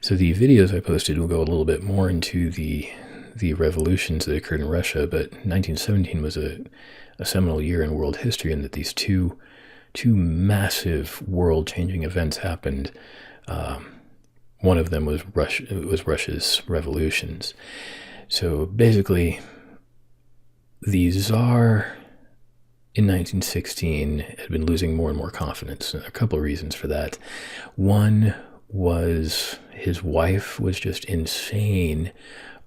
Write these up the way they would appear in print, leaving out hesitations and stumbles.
So the videos I posted will go a little bit more into the revolutions that occurred in Russia, but 1917 was a seminal year in world history, in that these two massive world-changing events happened. One of them was Russia's revolutions. So basically, the Tsar in 1916 had been losing more and more confidence. A couple of reasons for that. One was his wife was just insane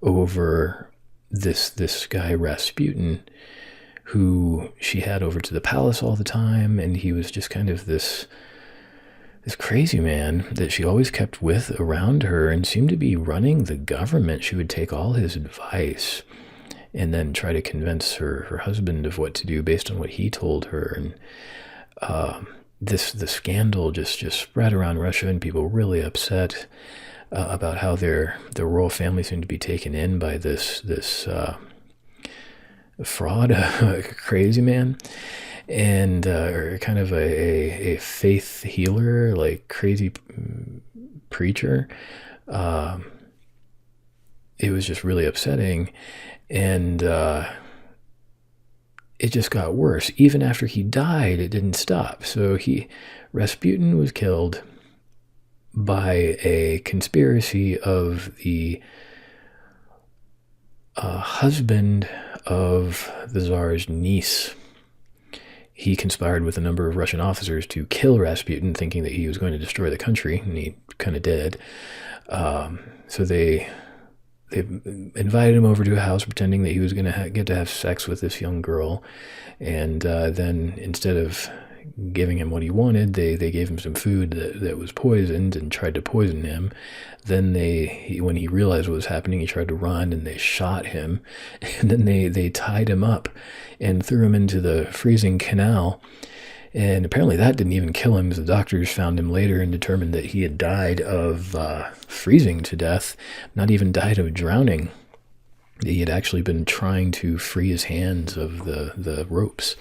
over this guy Rasputin, who she had over to the palace all the time, and he was just kind of this crazy man that she always kept with around her and seemed to be running the government. She would take all his advice and then try to convince her husband of what to do based on what he told her. And the scandal just spread around Russia, and people were really upset about how the royal family seemed to be taken in by this fraud, crazy man, and or kind of a faith healer, like crazy preacher. It was just really upsetting, and it just got worse. Even after he died, it didn't stop. So Rasputin was killed by a conspiracy of the husband of the Tsar's niece. He conspired with a number of Russian officers to kill Rasputin, thinking that he was going to destroy the country, and he kind of did. So they invited him over to a house, pretending that he was going to get to have sex with this young girl, and then instead of giving him what he wanted, they gave him some food that was poisoned and tried to poison him. Then when he realized what was happening, he tried to run, and they shot him. And then they tied him up and threw him into the freezing canal. And apparently that didn't even kill him, because the doctors found him later and determined that he had died of freezing to death, not even died of drowning. He had actually been trying to free his hands of the ropes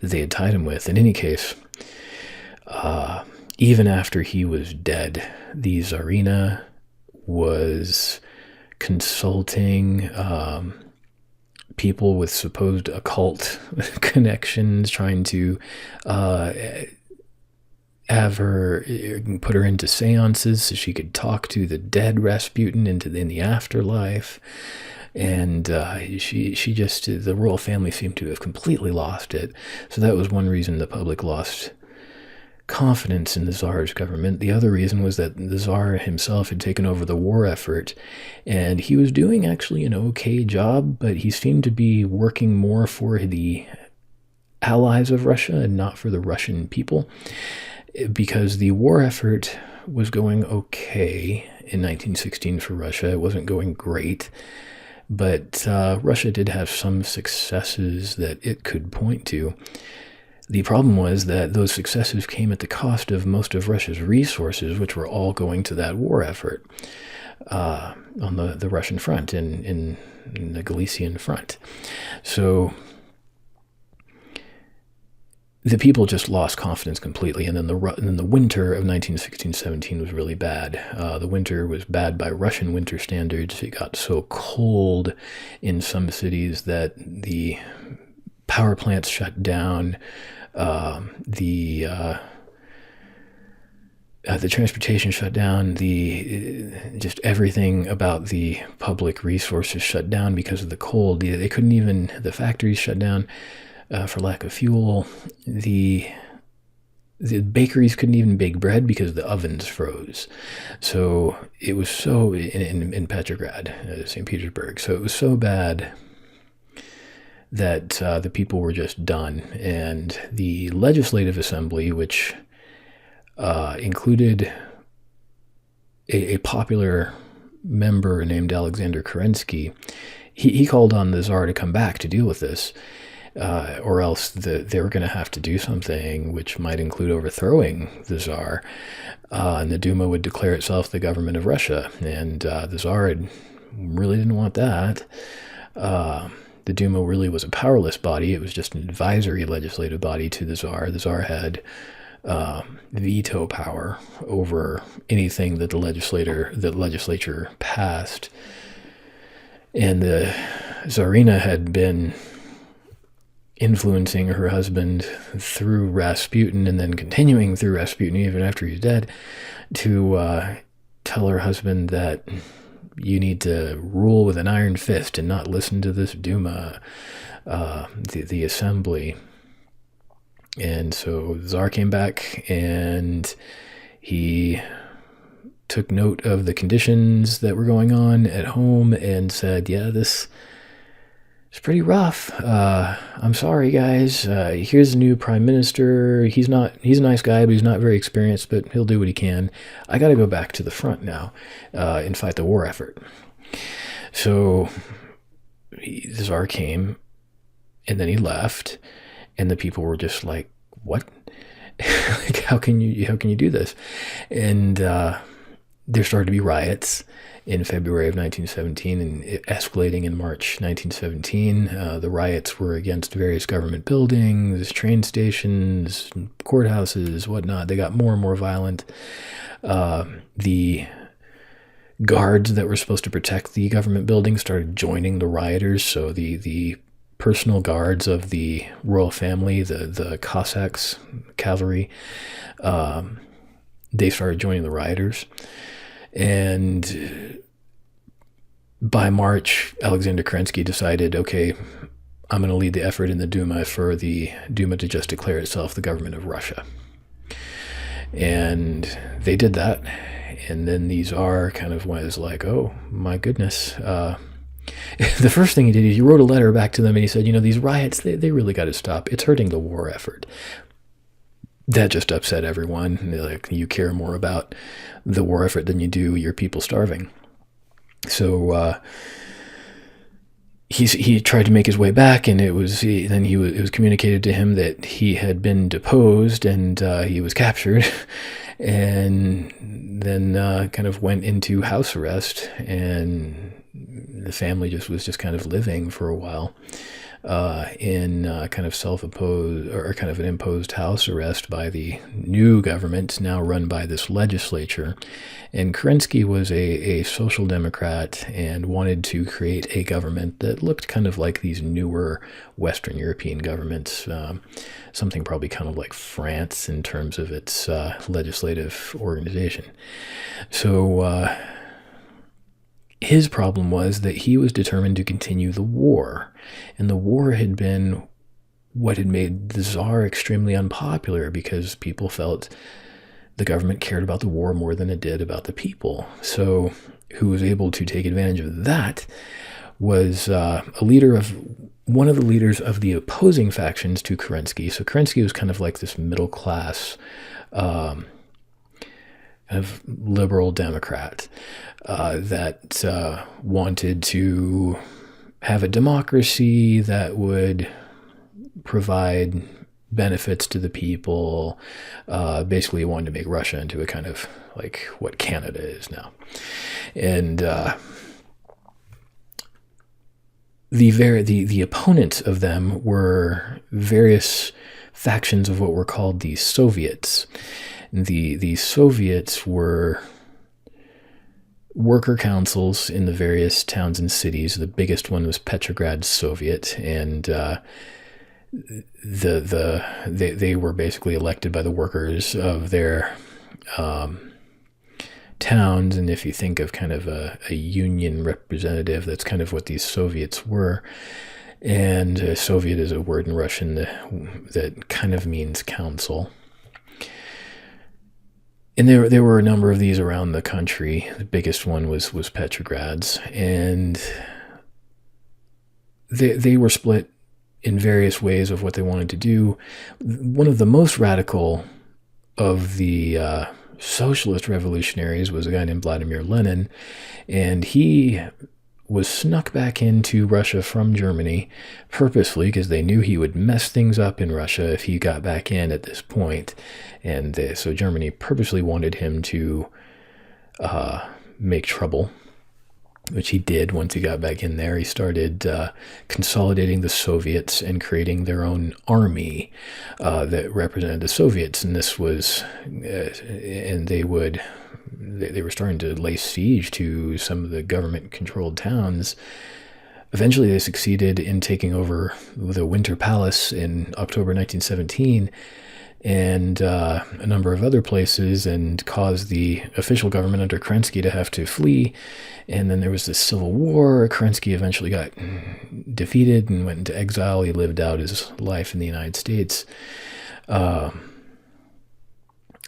that they had tied him with. In any case, even after he was dead, the Tsarina was consulting people with supposed occult connections, trying to have her, put her into seances so she could talk to the dead Rasputin in the afterlife. And the royal family seemed to have completely lost it. So that was one reason the public lost confidence in the Tsar's government. The other reason was that the Tsar himself had taken over the war effort, and he was doing actually an okay job, but he seemed to be working more for the allies of Russia and not for the Russian people, because the war effort was going okay in 1916 for Russia. It wasn't going great, but Russia did have some successes that it could point to. The problem was that those successes came at the cost of most of Russia's resources, which were all going to that war effort on the Russian front, in the Galician front. So the people just lost confidence completely, and then the winter of 1916-17 was really bad. The winter was bad by Russian winter standards. It got so cold in some cities that the power plants shut down. The transportation shut down. Just everything about the public resources shut down because of the cold. They couldn't even. The factories shut down for lack of fuel. The bakeries couldn't even bake bread because the ovens froze. So it was so in Petrograd, St. Petersburg. So it was so bad that the people were just done. And the Legislative Assembly, which included a popular member named Alexander Kerensky, he called on the Tsar to come back to deal with this, or else they were going to have to do something which might include overthrowing the Tsar, and the Duma would declare itself the government of Russia. And the Tsar really didn't want that. The Duma really was a powerless body. It was just an advisory legislative body to the Tsar. The Tsar had veto power over anything that the legislature passed. And the Tsarina had been influencing her husband through Rasputin, and then continuing through Rasputin even after he's dead, to tell her husband that you need to rule with an iron fist and not listen to this Duma, the assembly. And so the Tsar came back, and he took note of the conditions that were going on at home and said, yeah, this is pretty rough. I'm sorry, guys. Here's a new prime minister. He's a nice guy, but he's not very experienced, but he'll do what he can. I got to go back to the front now and fight the war effort. So the Tsar came, and then he left, and the people were just like, what? Like, how can you do this? And there started to be riots in February of 1917, and escalating in March 1917. The riots were against various government buildings, train stations, courthouses, whatnot. They got more and more violent. The guards that were supposed to protect the government buildings started joining the rioters. So the personal guards of the royal family, the Cossacks, cavalry, they started joining the rioters. And by March, Alexander Kerensky decided, okay, I'm going to lead the effort in the Duma for the Duma to just declare itself the government of Russia. And they did that. And then the Tsar kind of was like, oh, my goodness. The first thing he did is he wrote a letter back to them, and he said, these riots, they really got to stop. It's hurting the war effort. That just upset everyone. Like, you care more about the war effort than you do your people starving. So he tried to make his way back, and it was communicated to him that he had been deposed, and he was captured, and then kind of went into house arrest, and the family was kind of living for a while in kind of self-imposed, or kind of an imposed house arrest by the new government, now run by this legislature. And Kerensky was a social democrat and wanted to create a government that looked kind of like these newer Western European governments, something probably kind of like France in terms of its legislative organization. So his problem was that he was determined to continue the war, and the war had been what had made the Tsar extremely unpopular, because people felt the government cared about the war more than it did about the people. So who was able to take advantage of that was one of the leaders of the opposing factions to Kerensky. So Kerensky was kind of like this middle class kind of liberal Democrat that wanted to have a democracy that would provide benefits to the people. Basically, he wanted to make Russia into a kind of like what Canada is now. And the opponents of them were various factions of what were called the Soviets. The Soviets were worker councils in the various towns and cities. The biggest one was Petrograd Soviet, and they were basically elected by the workers of their towns. And if you think of kind of a union representative, that's kind of what these Soviets were. And Soviet is a word in Russian that kind of means council. And there were a number of these around the country. The biggest one was Petrograd's, and they were split in various ways of what they wanted to do. One of the most radical of the socialist revolutionaries was a guy named Vladimir Lenin, and he was snuck back into Russia from Germany purposely, because they knew he would mess things up in Russia if he got back in at this point. And so Germany purposely wanted him to make trouble. which he did once he got back in there. He started consolidating the Soviets and creating their own army that represented the Soviets. And this was, and they were starting to lay siege to some of the government-controlled towns. Eventually, they succeeded in taking over the Winter Palace in October 1917 and a number of other places, and caused the official government under Kerensky to have to flee. And then there was this civil war. Kerensky eventually got defeated and went into exile. He lived out his life in the United States. And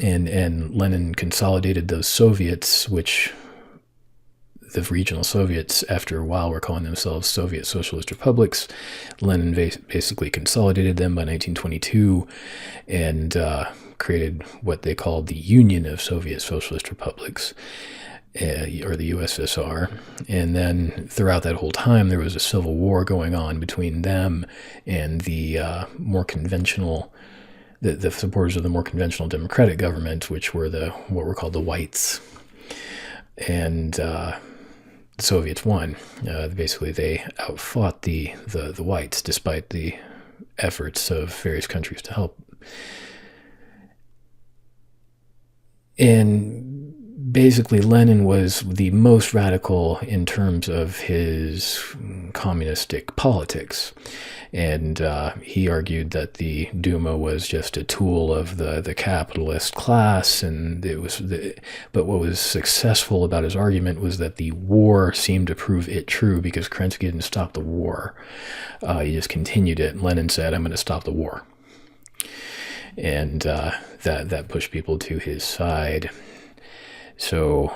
Lenin consolidated those Soviets, which the regional Soviets, after a while, were calling themselves Soviet Socialist Republics. Lenin basically consolidated them by 1922 and created what they called the Union of Soviet Socialist Republics, or the USSR. And then throughout that whole time, there was a civil war going on between them and the more conventional, the supporters of the more conventional democratic government, which were what were called the Whites. And the Soviets won. Basically, they outfought the Whites, despite the efforts of various countries to help. And basically, Lenin was the most radical in terms of his communistic politics. And he argued that the Duma was just a tool of the capitalist class, and but what was successful about his argument was that the war seemed to prove it true, because Kerensky didn't stop the war. He just continued it. Lenin said, "I'm going to stop the war." And that pushed people to his side. So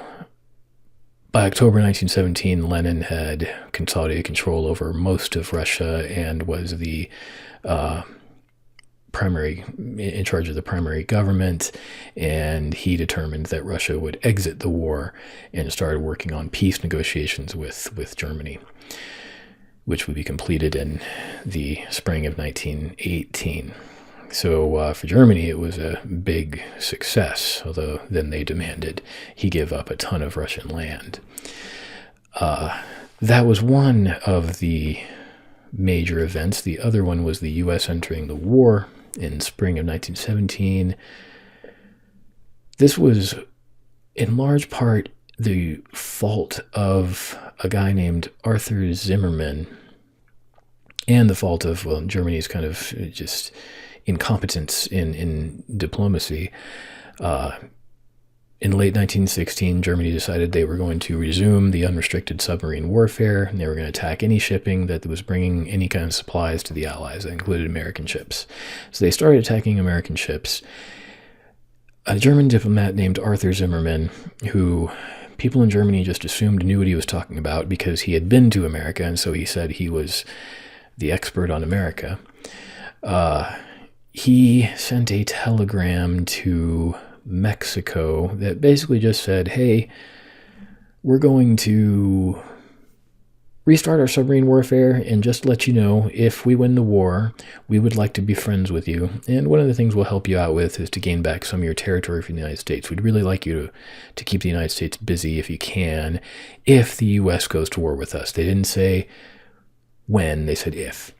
by October 1917, Lenin had consolidated control over most of Russia and was the in charge of the primary government, and he determined that Russia would exit the war and started working on peace negotiations with Germany, which would be completed in the spring of 1918. So for Germany, it was a big success, although then they demanded he give up a ton of Russian land. That was one of the major events. The other one was the U.S. entering the war in spring of 1917. This was in large part the fault of a guy named Arthur Zimmermann, and the fault of Germany's kind of just incompetence in diplomacy. In late 1916, Germany decided they were going to resume the unrestricted submarine warfare, and they were going to attack any shipping that was bringing any kind of supplies to the Allies. That included American ships. So they started attacking American ships. A German diplomat named Arthur Zimmermann, who people in Germany just assumed knew what he was talking about because he had been to America, and so he said he was the expert on America. He sent a telegram to Mexico that basically just said, "Hey, we're going to restart our submarine warfare, and just to let you know, if we win the war, we would like to be friends with you. And one of the things we'll help you out with is to gain back some of your territory from the United States. We'd really like you to keep the United States busy if you can, if the U.S. goes to war with us." They didn't say when, they said if.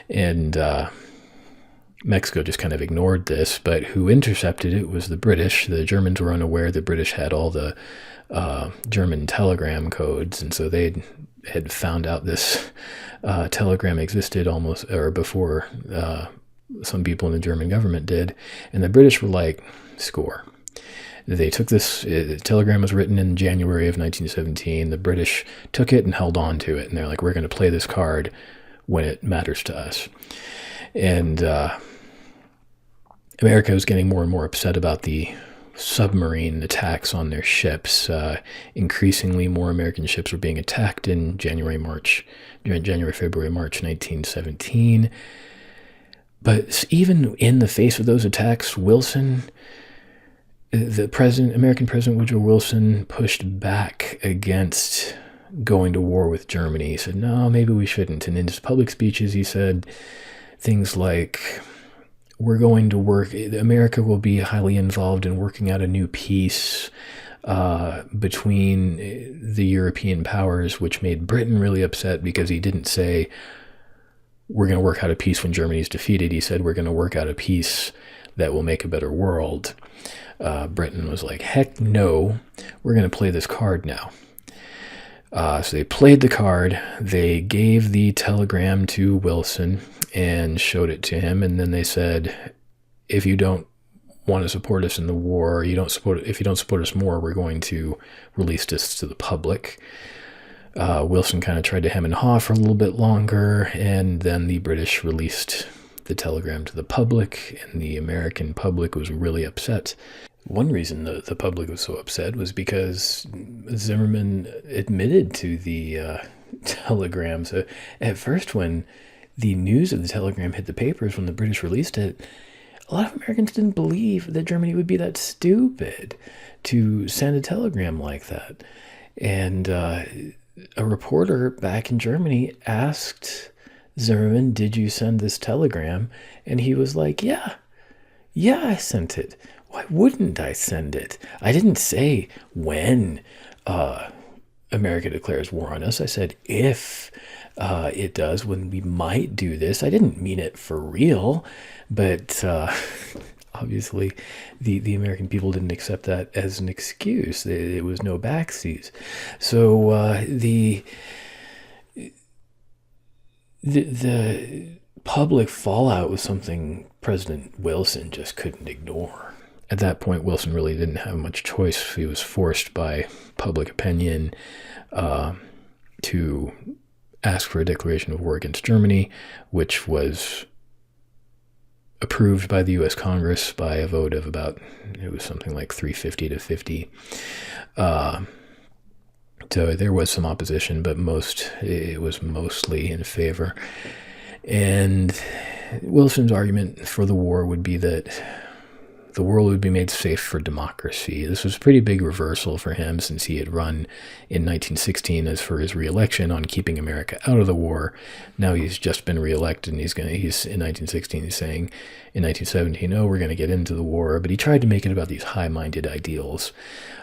And Mexico just kind of ignored this, but who intercepted it was the British. The Germans were unaware the British had all the German telegram codes, and so they had found out this telegram existed almost or before some people in the German government did, and the British were like, score. They took this, the telegram was written in January of 1917. The British took it and held on to it, and they're like, we're going to play this card when it matters to us. And America was getting more and more upset about the submarine attacks on their ships. Increasingly more American ships were being attacked in January, February, March 1917. But even in the face of those attacks, Wilson, American President Woodrow Wilson, pushed back against going to war with Germany. He said, no, maybe we shouldn't. And in his public speeches, he said things like, we're going to work, America will be highly involved in working out a new peace. between the European powers, which made Britain really upset because he didn't say, we're going to work out a peace when Germany's defeated. He said, we're going to work out a peace that will make a better world. Britain was like, heck no, we're going to play this card now. So they played the card. They gave the telegram to Wilson and showed it to him. And then they said, if you don't want to support us in the war, if you don't support us more, we're going to release this to the public. Wilson kind of tried to hem and haw for a little bit longer, and then the British released the telegram to the public, and the American public was really upset. One reason the public was so upset was because Zimmerman admitted to the telegram. So at first, when the news of the telegram hit the papers, when the British released it, a lot of Americans didn't believe that Germany would be that stupid to send a telegram like that. And a reporter back in Germany asked Zimmerman, did you send this telegram? And he was like, yeah, I sent it. Why wouldn't I send it? I didn't say when America declares war on us. I said if it does, when we might do this. I didn't mean it for real, but obviously the American people didn't accept that as an excuse. It was no backseas. So the public fallout was something President Wilson just couldn't ignore. At that point, Wilson really didn't have much choice. He was forced by public opinion to ask for a declaration of war against Germany, which was approved by the U.S. Congress by a vote of about, it was something like 350 to 50. So there was some opposition, but it was mostly in favor. And Wilson's argument for the war would be that the world would be made safe for democracy. This was a pretty big reversal for him, since he had run in 1916 as for his re-election on keeping America out of the war. Now he's just been re-elected, and he's in 1916 he's saying in 1917, we're going to get into the war. But he tried to make it about these high-minded ideals,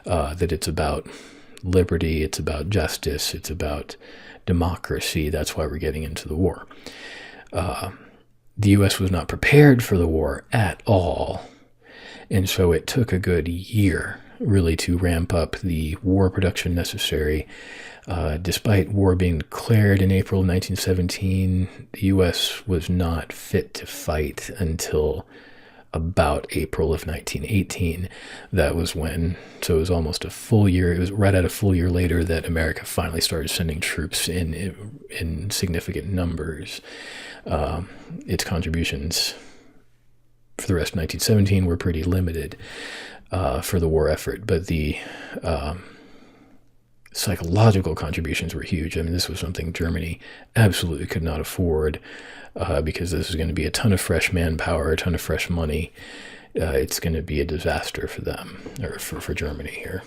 that it's about liberty, it's about justice, it's about democracy. That's why we're getting into the war. The U.S. was not prepared for the war at all. And so it took a good year, really, to ramp up the war production necessary. Despite war being declared in April 1917, the U.S. was not fit to fight until about April of 1918. That was when, so it was almost a full year. It was right at a full year later that America finally started sending troops in significant numbers. Its contributions for the rest of 1917 were pretty limited for the war effort, but the psychological contributions were huge. I mean, this was something Germany absolutely could not afford, because this is going to be a ton of fresh manpower, a ton of fresh money. It's going to be a disaster for them, or for Germany here.